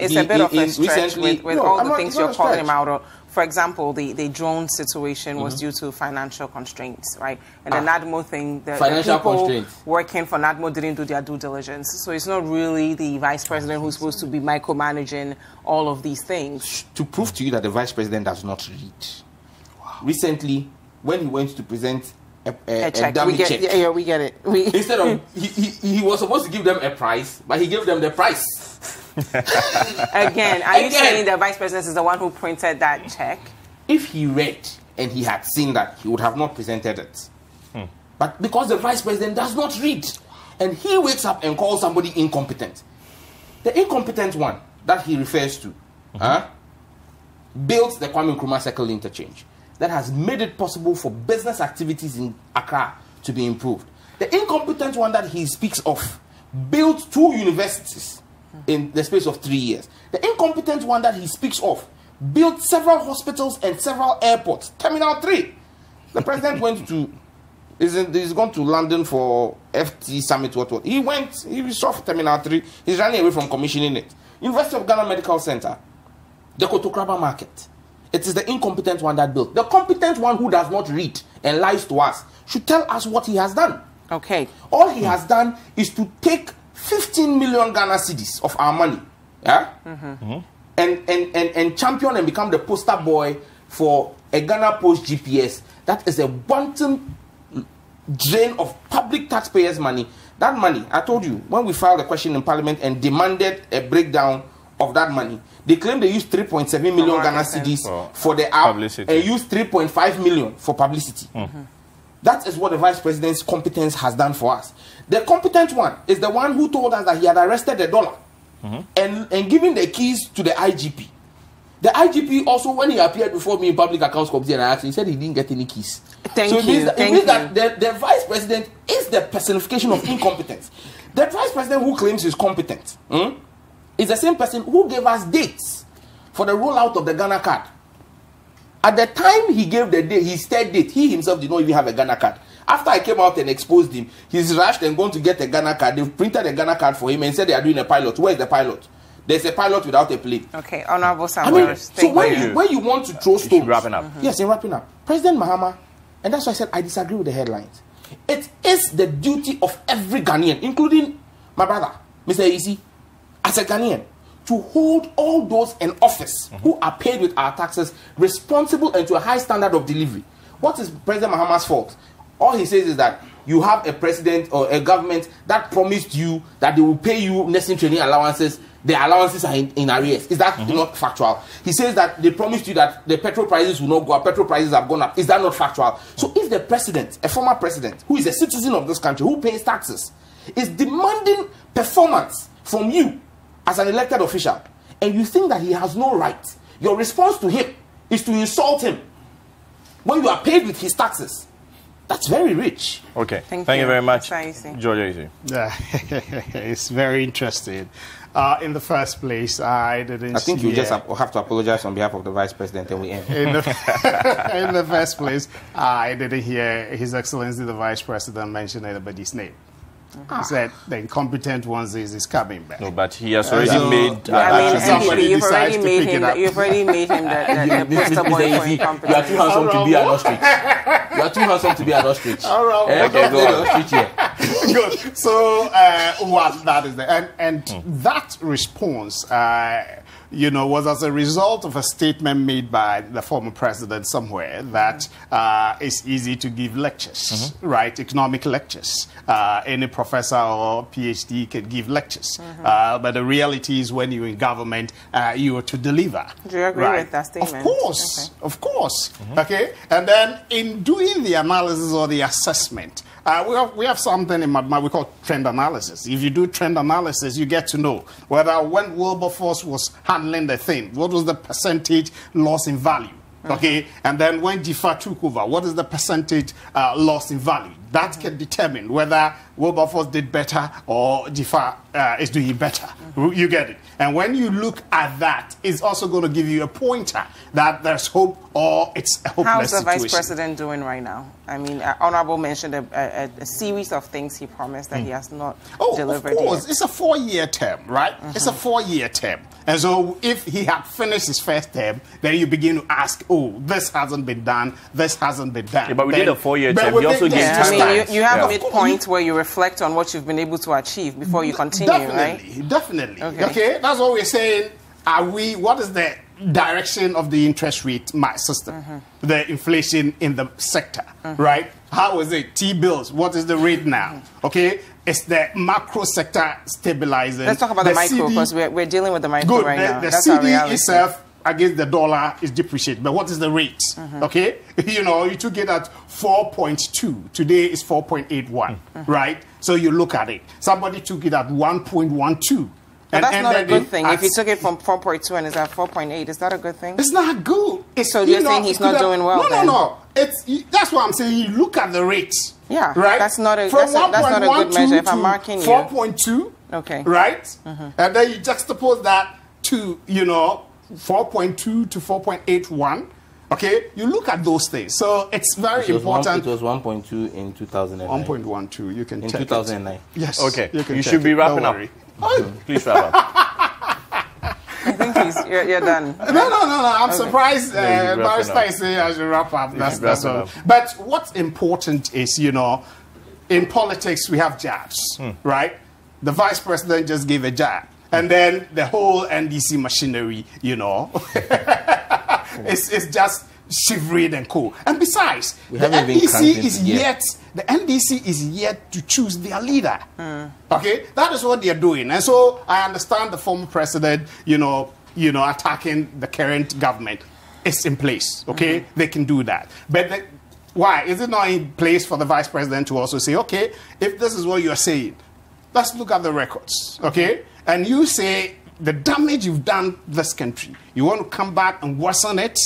it's a bit of a stretch with all the things you're calling him out. For example, the drone situation was due to financial constraints, right? And the NADMO thing, the people working for NADMO didn't do their due diligence. So it's not really the vice president who's supposed to be micromanaging all of these things. To prove to you that the vice president does not read, recently, when he went to present a dummy check. Yeah, we get it. Instead of, he was supposed to give them a price, but he gave them the price. Again, are you saying the vice president is the one who printed that check? If he read and he had seen that, he would have not presented it. But because the vice president does not read, and he wakes up and calls somebody incompetent, the incompetent one that he refers to built the Kwame Nkrumah Circle interchange that has made it possible for business activities in Accra to be improved. The incompetent one that he speaks of built 2 universities in the space of 3 years. The incompetent one that he speaks of built several hospitals and several airports. Terminal 3. The president went to, he's gone to London for FT Summit, he saw Terminal 3. He's running away from commissioning it. University of Ghana Medical Center, the Kotokraba Market. It is the incompetent one that built. The competent one who does not read and lies to us should tell us what he has done. Okay. All he has done is to take 15 million Ghana cedis of our money, and champion and become the poster boy for a Ghana Post GPS. That is a wanton drain of public taxpayers' money. That money, I told you, when we filed a question in Parliament and demanded a breakdown of that money, they claimed they used 3.7 million Ghana cedis for the app publicity, and used 3.5 million for publicity. That is what the vice president's competence has done for us. The competent one is the one who told us that he had arrested the dollar and given the keys to the IGP. The IGP also, when he appeared before me in Public Accounts Committee and I asked him, he said he didn't get any keys. It means that the vice president is the personification of incompetence. The vice president who claims he's competent is the same person who gave us dates for the rollout of the Ghana card. At the time he gave the date, his third date, he himself did not even have a Ghana card. After I came out and exposed him, he's rushed and gone to get a Ghana card. They've printed a Ghana card for him and said they are doing a pilot. Where is the pilot? There's a pilot without a plane. Okay, Honorable Samuel. So when you want to throw stones, wrapping up. Yes, in wrapping up, President Mahama, and that's why I said I disagree with the headlines. It is the duty of every Ghanaian, including my brother, Mr. Isi, as a Ghanaian, to hold all those in office who are paid with our taxes responsible and to a high standard of delivery. What is President Mahama's fault? All he says is that you have a president or a government that promised you that they will pay you nursing training allowances. The allowances are in arrears. Is that not factual? He says that they promised you that the petrol prices will not go up. Petrol prices have gone up. Is that not factual? So if the president, a former president, who is a citizen of this country, who pays taxes, is demanding performance from you as an elected official, and you think that he has no right, your response to him is to insult him when you are paid with his taxes. That's very rich. Okay. Thank you very much. Georgia. Yeah, it's very interesting. In the first place, I think you just have to apologize on behalf of the vice president and we end. In the first place, I didn't hear His Excellency the Vice President mention anybody's name. He said the incompetent ones is coming back. No, but he has already made. You've already made him the poster boy for incompetence. You are too handsome to be an ostrich. You are too handsome to be an ostrich. All right. Okay, go on. Good. So, what that is there, and that response, was as a result of a statement made by the former president somewhere that it's easy to give lectures, right? Economic lectures. Any professor or PhD can give lectures. But the reality is when you're in government, you are to deliver. Do you agree with that statement? Of course. Okay. Of course. Okay. And then in doing the analysis or the assessment, we have something in my we call trend analysis. If you do trend analysis, you get to know whether when Wilberforce was handling the thing, what was the percentage loss in value? Okay, and then when Diffa took over, what is the percentage loss in value? That can determine whether Wilberforce did better or Jifa is doing better. You get it? And when you look at that, it's also going to give you a pointer that there's hope or it's a hopeless How's the situation. Vice President doing right now? I mean, Honorable mentioned a series of things he promised that he has not delivered of course. yet. It's a 4-year term, right? It's a 4-year term. And so if he had finished his first term, then you begin to ask, oh, this hasn't been done, this hasn't been done. Yeah, but we did a 4-year term. We also gave I mean, you have Yeah. midpoint where you reflect on what you've been able to achieve before you continue, right? Definitely. Okay. Okay, that's what we're saying. What is the direction of the interest rate system? The inflation in the sector, right? How is it? T-bills, what is the rate now? Okay, it's the macro sector stabilizing. Let's talk about the micro, because we're dealing with the micro right now. The That's our CD reality. itself against the dollar is depreciated. But what is the rate? Okay, you know, you took it at 4.2. Today is 4.81, right? So you look at it. Somebody took it at 1.12. But that's not a good thing. If you took it from 4.2 and it's at 4.8, is that a good thing? It's not good. So you're saying he's not doing well? No. That's what I'm saying. You look at the rates. Yeah, right. That's not a From that's not a good measure. If I'm marking you, 4.2. Okay. Right, and then you juxtapose that to 4.2 to 4.81. Okay, you look at those things. So it's very important. It was 1.2 in 2009. 1.12. You can in check 2009. It. Yes. Okay. You should be wrapping up. Please wrap up. I think you're done. No. I'm surprised. wrapping Barrister up. is saying I should wrap up. That's wrapping all. up. But what's important is, in politics we have jabs, right? The vice president just gave a jab, and then the whole NDC machinery, it's just shivering and cool. And besides, the NDC is yet to choose their leader. Okay, that is what they are doing. And so I understand the former president, attacking the current government. It's in place. Okay, they can do that. But why is it not in place for the vice president to also say, okay, if this is what you are saying, let's look at the records. Okay, and you say the damage you've done this country, you want to come back and worsen it.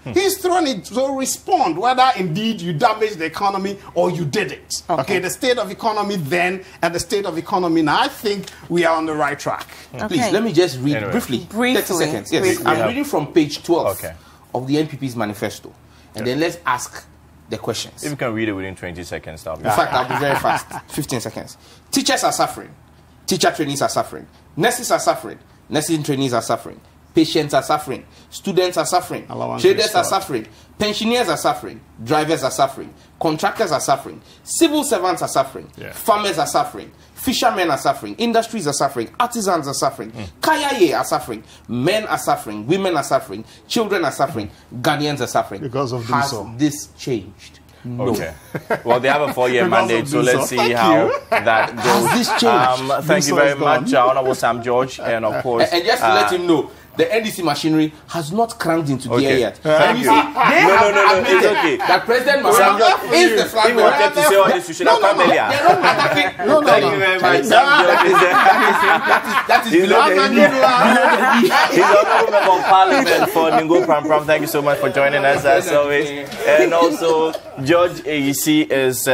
He's throwing it to respond whether indeed you damaged the economy or you did it. Okay, the state of economy then and the state of economy now. I think we are on the right track. Okay. Please, let me just read briefly. 30 seconds. Yes, Briefly. I'm reading from page 12 of the NPP's manifesto. And then let's ask the questions. If you can read it within 20 seconds, that'll be In fact, I'll be very fast. 15 seconds. Teachers are suffering. Teacher trainees are suffering. Nurses are suffering. Nursing trainees are suffering. Patients are suffering. Students are suffering. Traders are suffering. Pensioners are suffering. Drivers are suffering. Contractors are suffering. Civil servants are suffering. Farmers are suffering. Fishermen are suffering. Industries are suffering. Artisans are suffering. Kayaye are suffering. Men are suffering. Women are suffering. Children are suffering. Ghanaians are suffering. Because of Has this. this changed? No. Okay. Well, they have a 4-year mandate, so let's see how that goes. Has this changed? Thank you very much, Honorable Sam George, and of course... And just to let him know, the NDC machinery has not cranked into gear yet. Thank you. They have admitted it's okay. that President Sam Mahama George, is the flag if you wanted to say all this, you should have come earlier. They're not attacking. Thank you very much, Sam George. That is He's below He's Honorable Member of Parliament for Ningo Pram Pram. Thank you so much for joining us as always. And also, George AEC is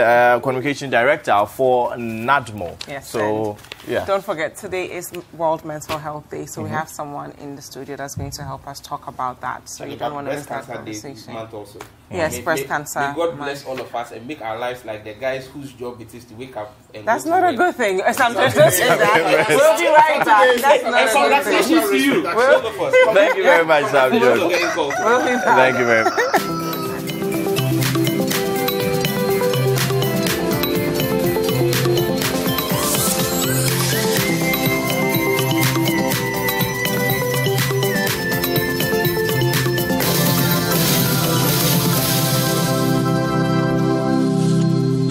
Communication Director for NADMO. Yes. So, yeah. Don't forget, today is World Mental Health Day, so we have someone in the studio that's going to help us talk about that. So you don't want to miss that conversation. Also. Yes, breast cancer. May God bless all of us and make our lives like the guys whose job it is to wake up and That's go not to a work. good thing. Sometimes don't say that. We'll be right back. That's not a good thing. Congratulations to you. Thank you very much, Sam George. We'll be back. Thank you very much.